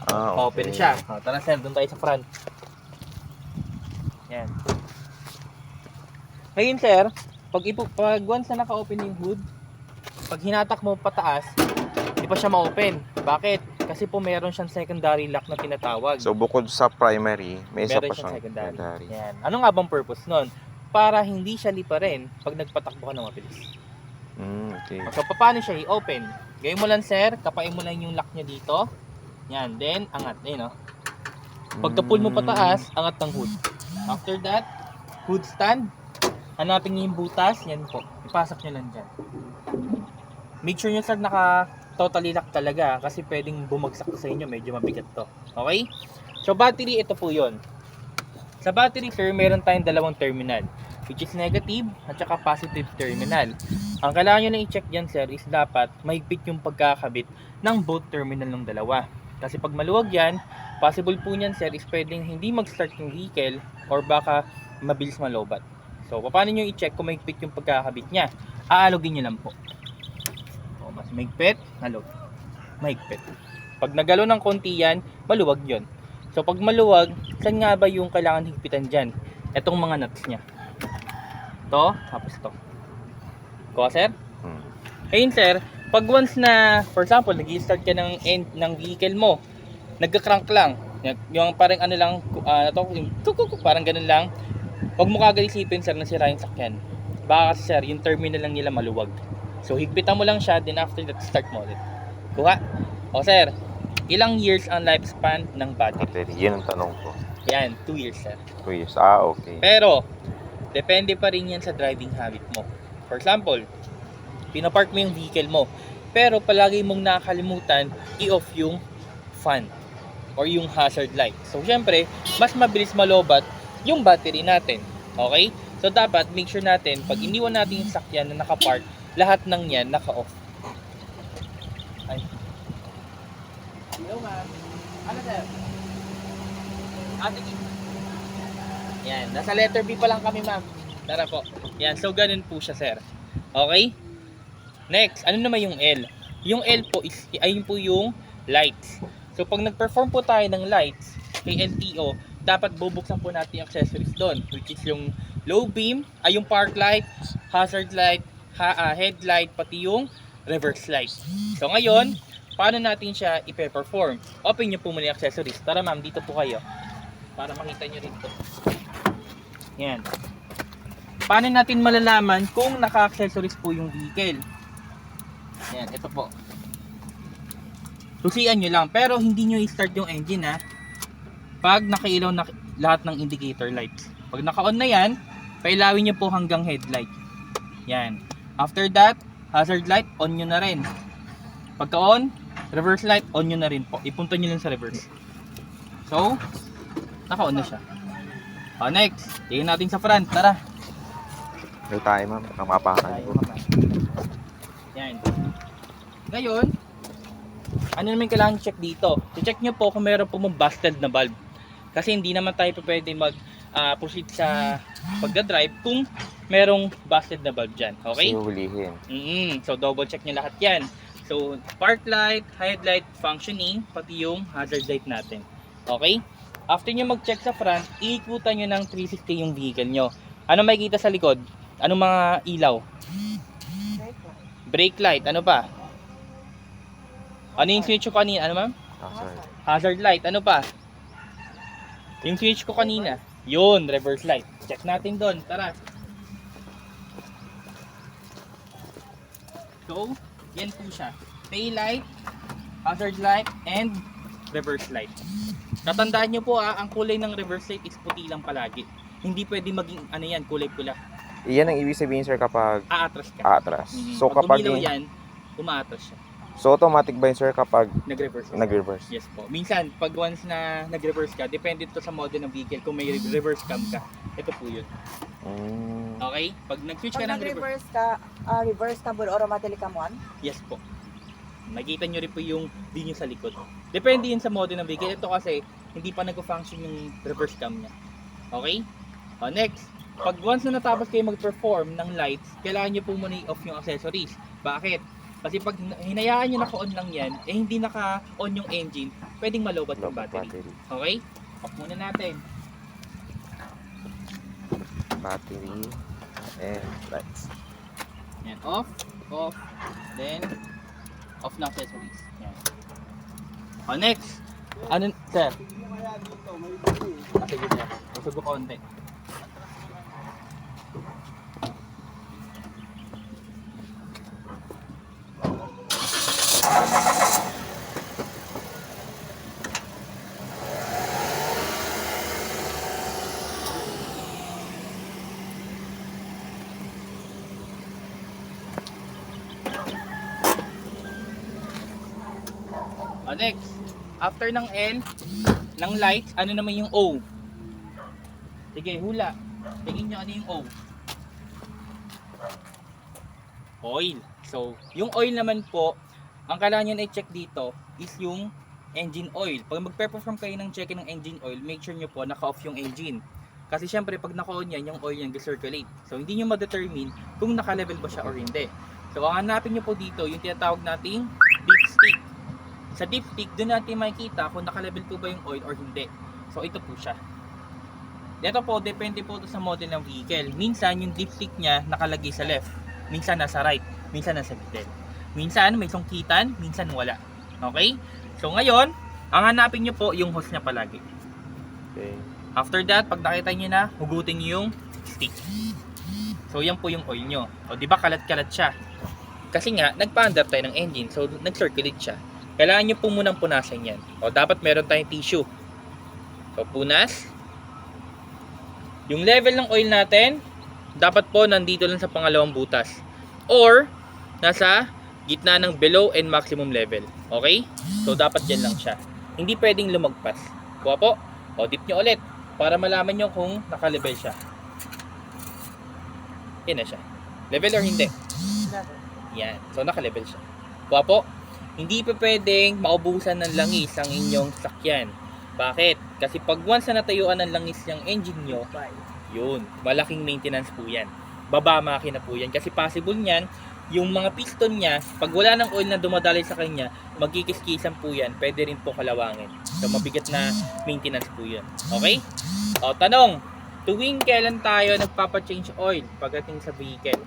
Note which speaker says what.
Speaker 1: Okay.
Speaker 2: Open siya. Tara sir, doon tayo sa front. Yan. Ngayon sir, pag once na naka-open yung hood, pag hinatak mo pataas, hindi pa siya ma-open. Bakit? Kasi po meron siyang secondary lock na tinatawag.
Speaker 1: So bukod sa primary, may isa
Speaker 2: Meron
Speaker 1: pa
Speaker 2: siyang
Speaker 1: siyang
Speaker 2: secondary. Yan. Ano nga bang purpose nun? Para hindi siya lipa rin pag nagpatakbo ka ng mabilis.
Speaker 1: Okay.
Speaker 2: So, paano siya i-open? Gawin mo lang sir, kapain mo lang yung lock niya dito. Yan, then angat. Ayun, no? Pagka-pull mo pataas, angat ng hood. After that, hood stand. Hanapin niyo yung butas. Yan po. Ipasok niyo lang dyan. Make sure nyo sir totally lock talaga kasi pwedeng bumagsak sa inyo. Medyo mabigat to. Okay? So, battery, ito po yon. Sa battery sir, meron tayong dalawang terminal, which is negative at saka positive terminal. Ang kailangan nyo na i-check dyan sir is dapat mahigpit yung pagkakabit ng both terminal ng dalawa. Kasi pag maluwag yan, possible po nyan sir is pwedeng hindi mag-start yung vehicle or baka mabilis malobat. So paano nyo i-check kung mahigpit yung pagkakabit nya? Aalogin nyo lang po. O, mas mahigpit, alog. Mahigpit. Pag nagalo ng konti yan, maluwag yon. So pag maluwag, saan nga ba yung kailangan higpitan dyan? Etong mga nuts nya. To, tapos to. Kuha sir? Ayun sir, pag once na, for example, nag-i-start ka ng end ng vehicle mo, nagka-crank lang, yung parang ano lang, parang ganun lang, huwag mo kagad isipin sir na sira yung sakyan. Baka kasi sir, yung terminal lang nila maluwag. So higpitan mo lang siya, then after that, start mo ulit. Kuha. O sir, ilang years ang lifespan ng battery?
Speaker 1: Yan ang tanong ko.
Speaker 2: Yan, 2 years sir.
Speaker 1: 2 years. Okay.
Speaker 2: Pero, depende pa rin yan sa driving habit mo. For example, pinapark mo yung vehicle mo, pero palagi mong nakakalimutan i-off yung fan or yung hazard light. So, syempre, mas mabilis malobat yung battery natin. Okay? So, dapat make sure natin, pag iniwan natin yung sakyan na nakapark, lahat ng yan naka-off. Ay. Hello, ma'am. Ano, sir? Sige. Yan, nasa letter B pa lang kami ma'am. Tara po. Yan, so ganun po siya sir. Okay? Next, ano naman yung L? Yung L po is, ayun po yung lights. So pag nag-perform po tayo ng lights kay LTO, dapat bubuksan po natin yung accessories doon, which is yung low beam, ay yung park light, hazard light, headlight, pati yung reverse light. So ngayon, paano natin siya i-perform? Open nyo po muna yung accessories. Tara ma'am, dito po kayo. Para makita nyo rin ito. Yan. Paano natin malalaman kung naka-accessories po yung vehicle? Yan, ito po. Susian nyo lang, pero hindi nyo i-start yung engine ha. Pag nakailaw na lahat ng indicator lights. Pag naka-on na yan, pailawin nyo po hanggang headlight. Yan. After that, hazard light, on nyo na rin. Pagka-on, reverse light, on nyo na rin po. Ipunta nyo lang sa reverse. So, naka-on na siya. Next, tingnan natin sa front. Tara.
Speaker 1: May tayo ma'am. Ang mapakan ko.
Speaker 2: Yan. Ngayon, ano naman kailangan check dito? I-check nyo po kung meron po mong busted na valve. Kasi hindi naman tayo pwede mag-proceed sa pagdadrive kung merong busted na valve dyan. Okay?
Speaker 1: So, hulihin.
Speaker 2: So, double check nyo lahat yan. So, park light, headlight, functioning, pati yung hazard light natin. Okay? After nyo mag-check sa front, iikutan nyo ng 360 yung vehicle nyo. Ano makikita sa likod? Anong mga ilaw? Brake light. Ano pa? Ano yung switch ko kanina? Ano ma'am? Hazard light. Ano pa? Yung switch ko kanina. Yun, reverse light. Check natin doon. Tara. So, yan po siya. Tail light, hazard light, and reverse light. Tatandaan nyo po ang kulay ng reverse light is puti lang palagi. Hindi pwede maging ano yan, kulay pula.
Speaker 1: Iyan ang ibig sabihin sir kapag
Speaker 2: aatras ka.
Speaker 1: aatras. So
Speaker 2: Pag
Speaker 1: kapag
Speaker 2: umilaw yan, umaatras siya.
Speaker 1: So automatic ba yun sir kapag
Speaker 2: Nag-reverse.
Speaker 1: nag-reverse?
Speaker 2: Yes po. Minsan, pag once na nag-reverse ka, depende to sa model ng vehicle. Kung may reverse cam ka, ito po yun. Okay? Pag nag-switch ka
Speaker 3: Pag
Speaker 2: ng reverse,
Speaker 3: nag-reverse ka, reverse ka will automatically come on?
Speaker 2: yes po. Makikita nyo rin po yung D nyo sa likod. Depende yun sa model ng vehicle. Ito kasi, hindi pa nag-function yung reverse cam niya. Okay? Next, pag once na natapos kayo mag-perform ng lights, kailangan nyo po muna i-off yung accessories. Bakit? Kasi pag hinayaan nyo naka-on lang yan, eh hindi naka-on yung engine, pwedeng malobat yung
Speaker 1: Lobat
Speaker 2: battery.
Speaker 1: battery.
Speaker 2: Okay? Off muna natin.
Speaker 1: Battery. And lights.
Speaker 2: Yan, off, off, then off na accessories. Yan. O, next. Ano, sir? Sige, sir. Usog ko konti. O, next. After ng L, ng light, ano naman yung O? Sige, hula. Tingin nyo ano yung O. Oil. So, yung oil naman po, ang kailangan nyo i-check dito is yung engine oil. Pag magpe-perform kayo ng check ng engine oil, make sure nyo po naka-off yung engine. Kasi syempre, pag naka-on yan, yung oil yan circulate. So, hindi nyo ma-determine kung naka-level ba siya or hindi. So, ang hanapin nyo po dito, yung tinatawag nating dipstick. Sa dipstick, doon natin makikita kung naka-level po ba yung oil or hindi. So, ito po siya. Dito po, depende po ito sa model ng vehicle. Minsan, yung dipstick niya nakalagay sa left. Minsan nasa right. Minsan nasa middle. Minsan may sungkitan, minsan wala. Okay? So, ngayon, ang hanapin nyo po yung hose niya palagi.
Speaker 1: Okay.
Speaker 2: After that, pag nakita nyo na, hugutin nyo yung stick. So, yan po yung oil nyo. O, di ba kalat-kalat siya? Kasi nga, nagpa-under tayo ng engine. So, nag-circulate siya. Kailangan nyo po munang punasan yan. O, dapat meron tayong tissue. So, punas. Yung level ng oil natin, dapat po nandito lang sa pangalawang butas. Or, nasa gitna ng below and maximum level. Okay? So, dapat dyan lang siya. Hindi pwedeng lumagpas. Kuha po. O, dip nyo ulit. Para malaman nyo kung naka-level siya. Yan na siya. Level or hindi? Yan. So, naka-level siya. Kuha po. Hindi pa pwedeng maubusan ng langis ang inyong sakyan. Bakit? Kasi pag once na natayuan ng langis yung engine nyo, yun, malaking maintenance po yan. Baba makina po yan. Kasi possible niyan, yung mga piston niya, pag wala ng oil na dumadaloy sa kanya, magkikiskisan po yan. Pwede rin po kalawangin. So, mabigat na maintenance po yun. Okay? O, tanong, tuwing kailan tayo nagpapa-change oil pagdating sa vehicle?